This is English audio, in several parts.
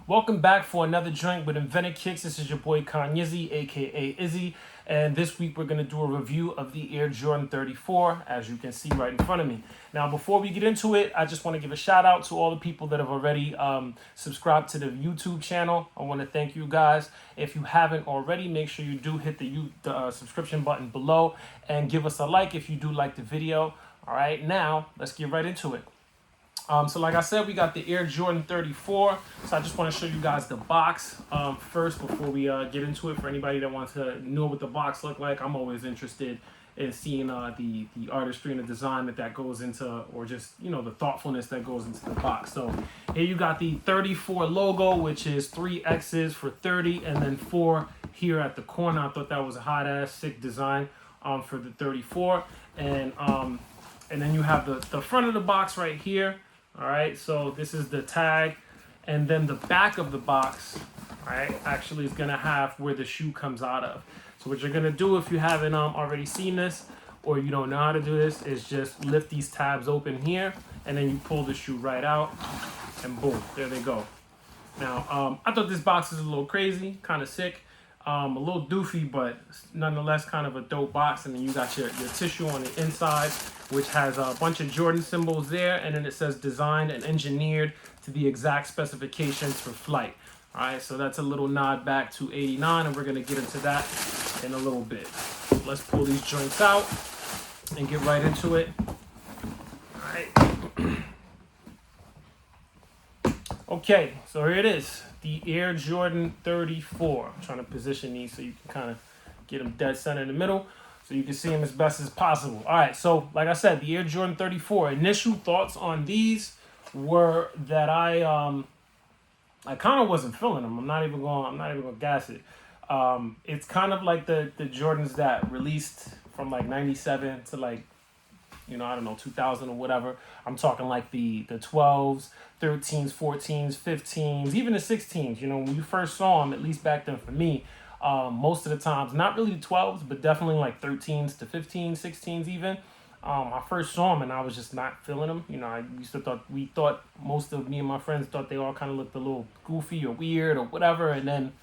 Welcome back for another joint with Invented Kicks. This is your boy Izzy, aka Izzy, and this week we're going to do a review of the Air Jordan 34, as you can see right in front of me. Now, before we get into it, I just want to give a shout out to all the people that have already subscribed to the YouTube channel. I want to thank you guys. If you haven't already, make sure you do hit the subscription button below and give us a like if you do like the video. All right, now let's get right into it. So like I said, we got the Air Jordan 34. So I just want to show you guys the box first before we get into it. For anybody that wants to know what the box look like, I'm always interested in seeing the artistry and the design that goes into, or just, you know, the thoughtfulness that goes into the box. So here you got the 34 logo, which is 3 X's for 30 and then 4 here at the corner. I thought that was a hot ass sick design for the 34. And then you have the front of the box right here. All right, so this is the tag, and then the back of the box, all right, actually is gonna have where the shoe comes out of. So what you're gonna do, if you haven't already seen this, or you don't know how to do this, is just lift these tabs open here, and then you pull the shoe right out, and boom, there they go. Now, I thought this box is a little crazy, kind of sick, a little doofy, but nonetheless kind of a dope box. And then you got your tissue on the inside, which has a bunch of Jordan symbols there, and then it says designed and engineered to the exact specifications for flight. All right, so that's a little nod back to 89, and we're gonna get into that in a little bit. Let's pull these joints out and get right into it. All right. Okay, so here it is, the Air Jordan 34. I'm trying to position these so you can kind of get them dead center in the middle, so you can see them as best as possible. All right, so like I said, the Air Jordan 34. Initial thoughts on these were that I kind of wasn't feeling them. I'm not even gonna gas it. It's kind of like the Jordans that released from like 97 to like, you know, I don't know, 2000 or whatever. I'm talking like the 12s, 13s, 14s, 15s, even the 16s. You know, when you first saw them, at least back then for me, most of the times, not really the 12s, but definitely like 13s to 15s, 16s even. I first saw them and I was just not feeling them. You know, we thought, most of me and my friends thought they all kind of looked a little goofy or weird or whatever. And then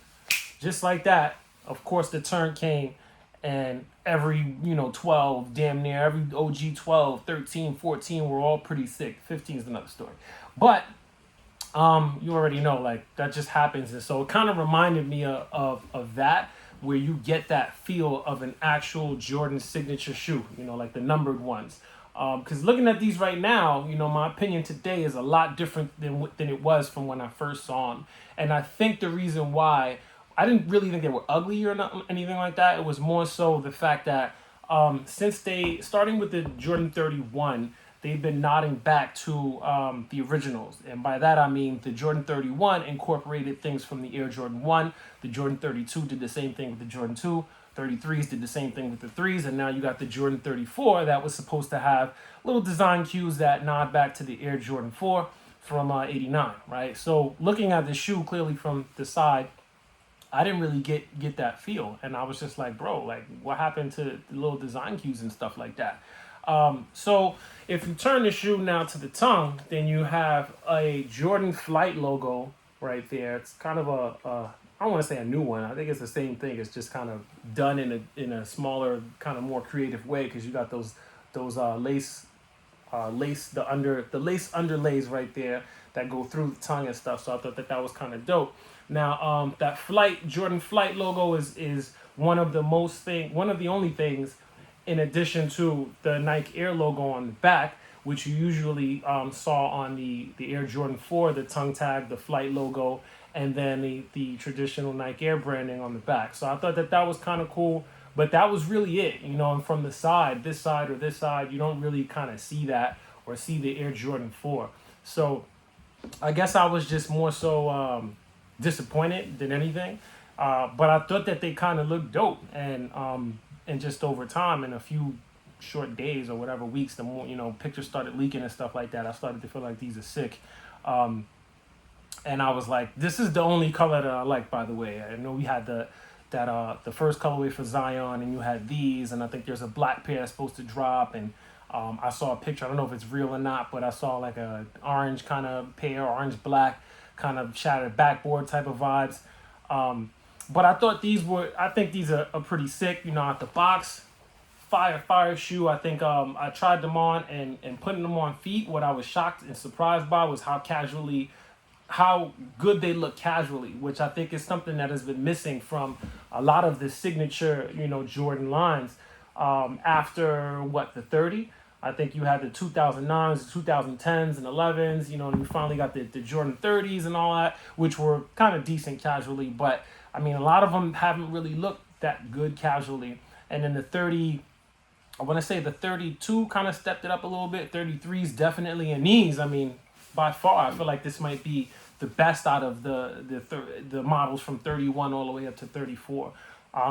just like that, of course, the turn came. And every, 12, damn near every OG 12, 13, 14 were all pretty sick. 15 is another story. But you already know, like, that just happens. And so it kind of reminded me of that, where you get that feel of an actual Jordan signature shoe, like the numbered ones. Because looking at these right now, my opinion today is a lot different than it was from when I first saw them. And I think the reason why, I didn't really think they were ugly or not, anything like that. It was more so the fact that since starting with the Jordan 31, they've been nodding back to the originals. And by that, I mean the Jordan 31 incorporated things from the Air Jordan 1. The Jordan 32 did the same thing with the Jordan 2. 33s did the same thing with the 3s. And now you got the Jordan 34 that was supposed to have little design cues that nod back to the Air Jordan 4 from 89, right? So looking at the shoe clearly from the side, I didn't really get that feel. And I was just like, bro, like, what happened to the little design cues and stuff like that? So if you turn the shoe now to the tongue, then you have a Jordan Flight logo right there. It's kind of I don't want to say a new one. I think it's the same thing. It's just kind of done in a smaller, kind of more creative way, because you got those lace underlays right there that go through the tongue and stuff. So I thought that was kind of dope. Now, that Jordan Flight logo is one of the only things, in addition to the Nike Air logo on the back, which you usually saw on the Air Jordan 4, the tongue tag, the Flight logo, and then the traditional Nike Air branding on the back. So I thought that was kind of cool, but that was really it, and from the side, this side or this side, you don't really kind of see that or see the Air Jordan 4. So I guess I was just more so disappointed than anything, but I thought that they kind of looked dope, and just over time, in a few short days or whatever weeks, the more pictures started leaking and stuff like that, I started to feel like these are sick, and I was like, this is the only color that I like. By the way, I know we had the first colorway for Zion, and you had these, and I think there's a black pair that's supposed to drop, and I saw a picture, I don't know if it's real or not, but I saw like a orange kind of pair, orange black. kind of shattered backboard type of vibes. But I think these are pretty sick, out the box. Fire shoe. I think I tried them on and putting them on feet. What I was shocked and surprised by was how good they look casually, which I think is something that has been missing from a lot of the signature, Jordan lines. After the 30, I think you had the 2009s, the 2010s, and 11s, and you finally got the Jordan 30s and all that, which were kind of decent casually. But I mean, a lot of them haven't really looked that good casually. And then the 30, I want to say the 32 kind of stepped it up a little bit. 33s definitely, and these, I mean, by far, I feel like this might be the best out of the models from 31 all the way up to 34.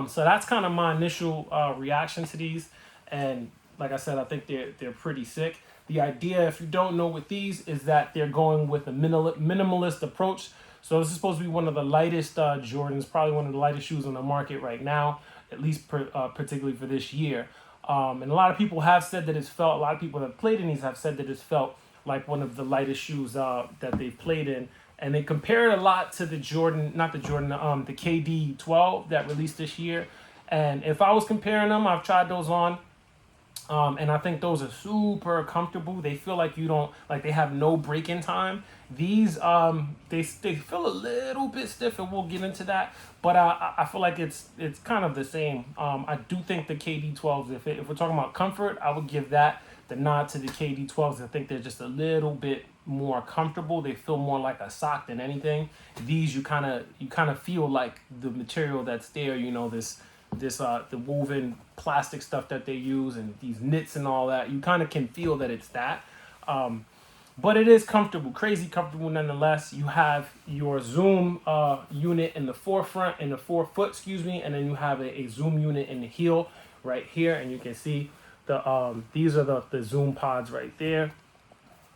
So that's kind of my initial reaction to these. And like I said, I think they're pretty sick. The idea, if you don't know with these, is that they're going with a minimalist approach. So this is supposed to be one of the lightest Jordans, probably one of the lightest shoes on the market right now, at least particularly for this year. And a lot of people have said that a lot of people that have played in these have said that it's felt like one of the lightest shoes that they've played in. And they compare it a lot to the KD 12 that released this year. And if I was comparing them, I've tried those on. And I think those are super comfortable. They feel like they have no break-in time. These, they feel a little bit stiff, and we'll get into that. But I feel like it's kind of the same. I do think the KD 12s, if we're talking about comfort, I would give that the nod to the KD 12s. I think they're just a little bit more comfortable. They feel more like a sock than anything. These, you kind of feel like the material that's there, the woven plastic stuff that they use and these knits and all that. You kind of can feel that it's that. But it is comfortable, crazy comfortable nonetheless. You have your zoom unit in the forefoot, and then you have a zoom unit in the heel right here, and you can see these are the zoom pods right there.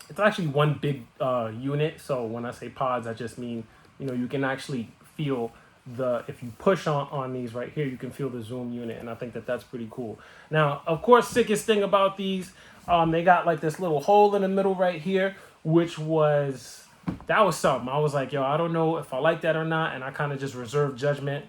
It's actually one big unit. So when I say pods, I just mean, you can actually feel if you push on these right here, you can feel the zoom unit. And I think that's pretty cool. Now, of course, sickest thing about these, they got like this little hole in the middle right here, that was something. I was like, yo, I don't know if I like that or not. And I kind of just reserved judgment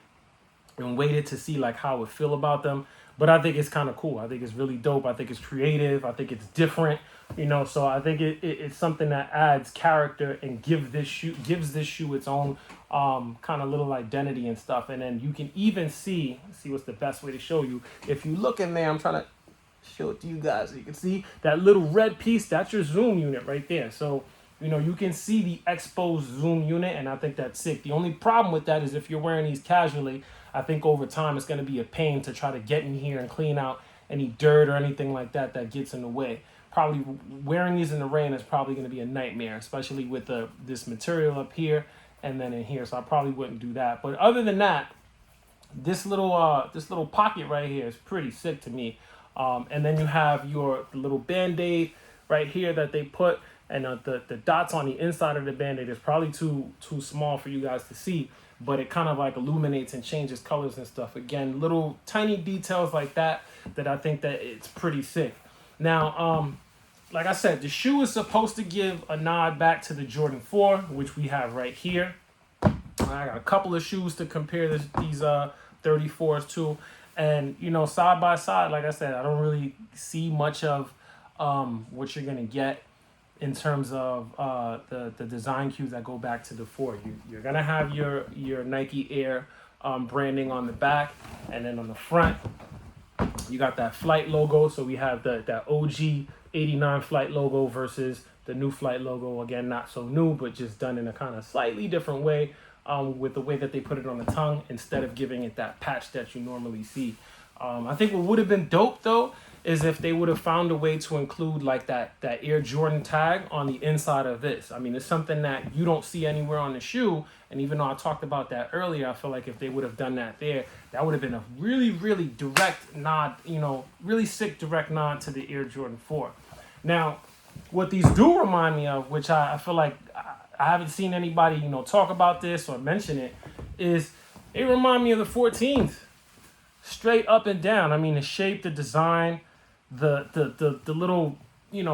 and waited to see like how I would feel about them. But I think it's kind of cool. I think it's really dope. I think it's creative. I think it's different, so I think it's something that adds character and gives this shoe its own kind of little identity and stuff. And then you can even see what's the best way to show you. If you look in there, I'm trying to show it to you guys. So you can see that little red piece, that's your zoom unit right there. So, you can see the exposed zoom unit, and I think that's sick. The only problem with that is if you're wearing these casually, I think over time it's going to be a pain to try to get in here and clean out any dirt or anything like that gets in the way. Probably wearing these in the rain is probably going to be a nightmare, especially with this material up here and then in here. So I probably wouldn't do that. But other than that, this little pocket right here is pretty sick to me. And then you have the little Band-Aid right here that they put, and the dots on the inside of the Band-Aid is probably too small for you guys to see, but it kind of like illuminates and changes colors and stuff. Again, little tiny details like that I think that it's pretty sick. Now, like I said, the shoe is supposed to give a nod back to the Jordan 4, which we have right here. I got a couple of shoes to compare these 34s to. And, side by side, like I said, I don't really see much of what you're going to get in terms of the design cues that go back to the 4. You're going to have your Nike Air branding on the back, and then on the front, you got that Flight logo. So we have that OG 89 Flight logo versus the new Flight logo. Again, not so new, but just done in a kind of slightly different way with the way that they put it on the tongue instead of giving it that patch that you normally see. I think what would have been dope, though, is if they would have found a way to include like that Air Jordan tag on the inside of this. I mean, it's something that you don't see anywhere on the shoe. And even though I talked about that earlier, I feel like if they would have done that there, that would have been a really, really direct nod, really sick direct nod to the Air Jordan 4. Now, what these do remind me of, which I feel like I haven't seen anybody, talk about this or mention it, is they remind me of the 14s. Straight up and down. I mean, the shape, the design, the little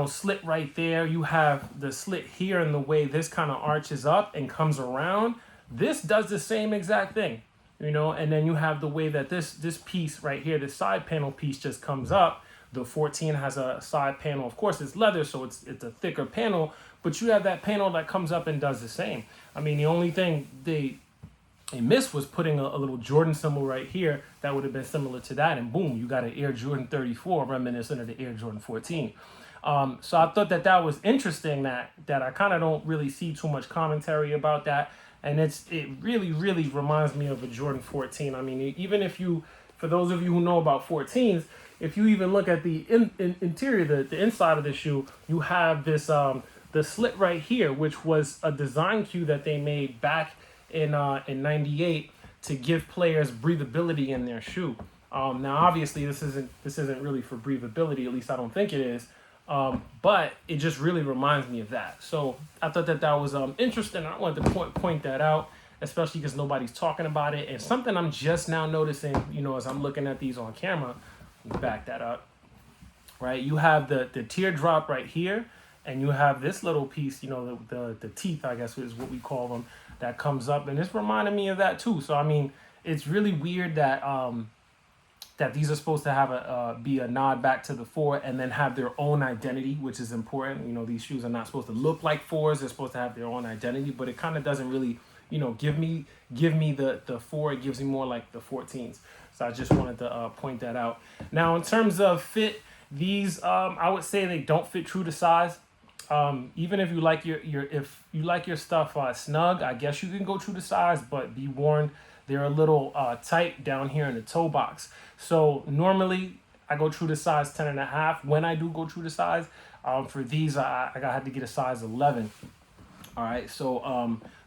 slit right there. You have the slit here and the way this kind of arches up and comes around. This does the same exact thing, and then you have the way that this piece right here, the side panel piece just comes up. The 14 has a side panel. Of course, it's leather, so it's a thicker panel, but you have that panel that comes up and does the same. I mean, the only thing they missed was putting a little Jordan symbol right here that would have been similar to that, and boom, you got an Air Jordan 34 reminiscent of the Air Jordan 14. So I thought that was interesting that I kind of don't really see too much commentary about that. And it really, really reminds me of a Jordan 14. I mean, even if for those of you who know about 14s, if you even look at the interior, the inside of the shoe, you have this, the slit right here, which was a design cue that they made back in '98 to give players breathability in their shoe. Now, obviously, this isn't really for breathability, at least I don't think it is. But it just really reminds me of that. So I thought that was interesting. I wanted to point that out, especially because nobody's talking about it. And something I'm just now noticing, as I'm looking at these on camera, back that up, right? You have the teardrop right here, and you have this little piece, the teeth, I guess is what we call them, that comes up. And it's reminding me of that too. So, I mean, it's really weird that that these are supposed to have be a nod back to the 4 and then have their own identity, which is important. These shoes are not supposed to look like 4s. They're supposed to have their own identity, but it kind of doesn't really, give me the 4. It gives me more like the 14s. So I just wanted to point that out. Now, in terms of fit, these, I would say they don't fit true to size. Even if you like your stuff snug, I guess you can go true to size, but be warned, they're a little tight down here in the toe box. So normally I go true to size 10.5. When I do go true to size, for these I had to get a size 11. All right, so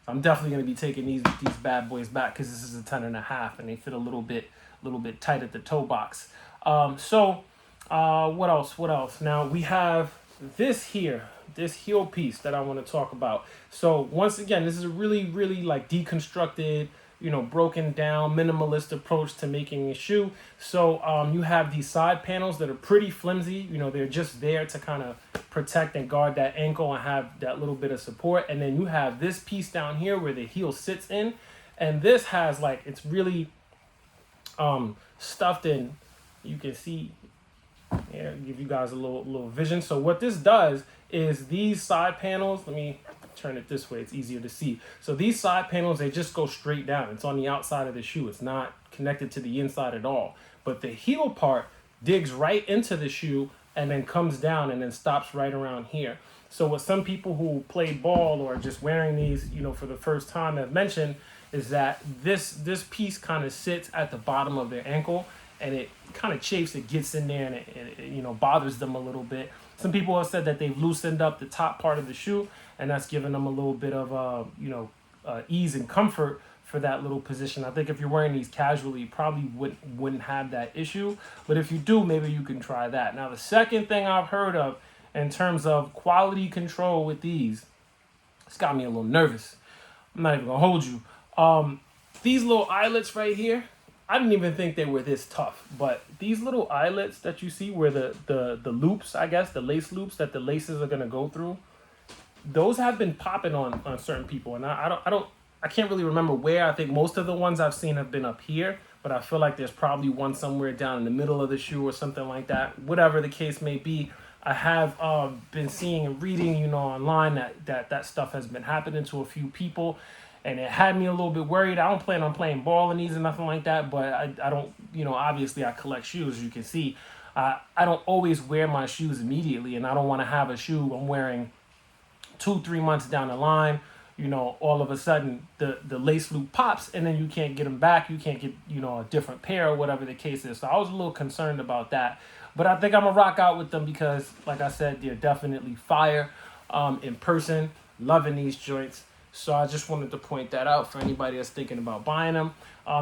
I'm definitely gonna be taking these bad boys back because this is a 10.5 and they fit a little bit tight at the toe box. So what else? Now we have this here, this heel piece that I want to talk about. So once again, this is a really, really like deconstructed, broken down minimalist approach to making a shoe. So you have these side panels that are pretty flimsy. They're just there to kind of protect and guard that ankle and have that little bit of support. And then you have this piece down here where the heel sits in, and this has it's really stuffed in. You can see here, give you guys a little vision. So what this does is these side panels, let me turn it this way, it's easier to see. So these side panels, they just go straight down. It's on the outside of the shoe. It's not connected to the inside at all. But the heel part digs right into the shoe and then comes down and then stops right around here. So what some people who play ball or are just wearing these, for the first time have mentioned is that this piece kind of sits at the bottom of their ankle and it kind of chafes, it gets in there and it bothers them a little bit. Some people have said that they've loosened up the top part of the shoe, and that's given them a little bit of ease and comfort for that little position. I think if you're wearing these casually, you probably wouldn't have that issue. But if you do, maybe you can try that. Now, the second thing I've heard of in terms of quality control with these, it's got me a little nervous. I'm not even gonna hold you. These little eyelets right here, I didn't even think they were this tough, but these little eyelets that you see where the loops, I guess, the lace loops that the laces are gonna go through, those have been popping on certain people, and I can't really remember where. I think most of the ones I've seen have been up here, but I feel like there's probably one somewhere down in the middle of the shoe or something like that. Whatever the case may be, I have been seeing and reading, online that stuff has been happening to a few people. And it had me a little bit worried. I don't plan on playing ball in these or nothing like that, but I don't, obviously I collect shoes, as you can see. I don't always wear my shoes immediately, and I don't want to have a shoe I'm wearing 2-3 months down the line, all of a sudden the lace loop pops and then you can't get them back. You can't get, a different pair or whatever the case is. So I was a little concerned about that. But I think I'm going to rock out with them because, like I said, they're definitely fire in person. Loving these joints. So I just wanted to point that out for anybody that's thinking about buying them.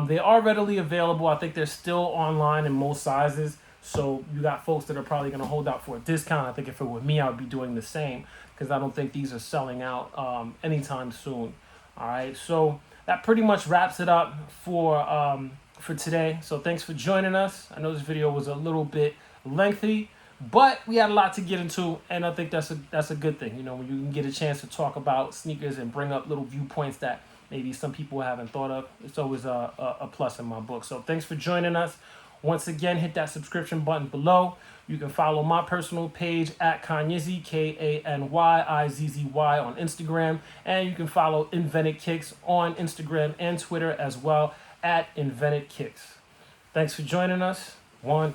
They are readily available. I think they're still online in most sizes. So you got folks that are probably going to hold out for a discount. I think if it were me, I would be doing the same because I don't think these are selling out anytime soon. All right. So that pretty much wraps it up for today. So thanks for joining us. I know this video was a little bit lengthy, But we had a lot to get into, and I think that's a good thing. You know, when you can get a chance to talk about sneakers and bring up little viewpoints that maybe some people haven't thought of, it's always a plus in my book. So thanks for joining us. Once again, hit that subscription button below. You can follow my personal page at Kanyizzy, KANYIZZY on Instagram. And you can follow Invented Kicks on Instagram and Twitter as well at Invented Kicks. Thanks for joining us. One.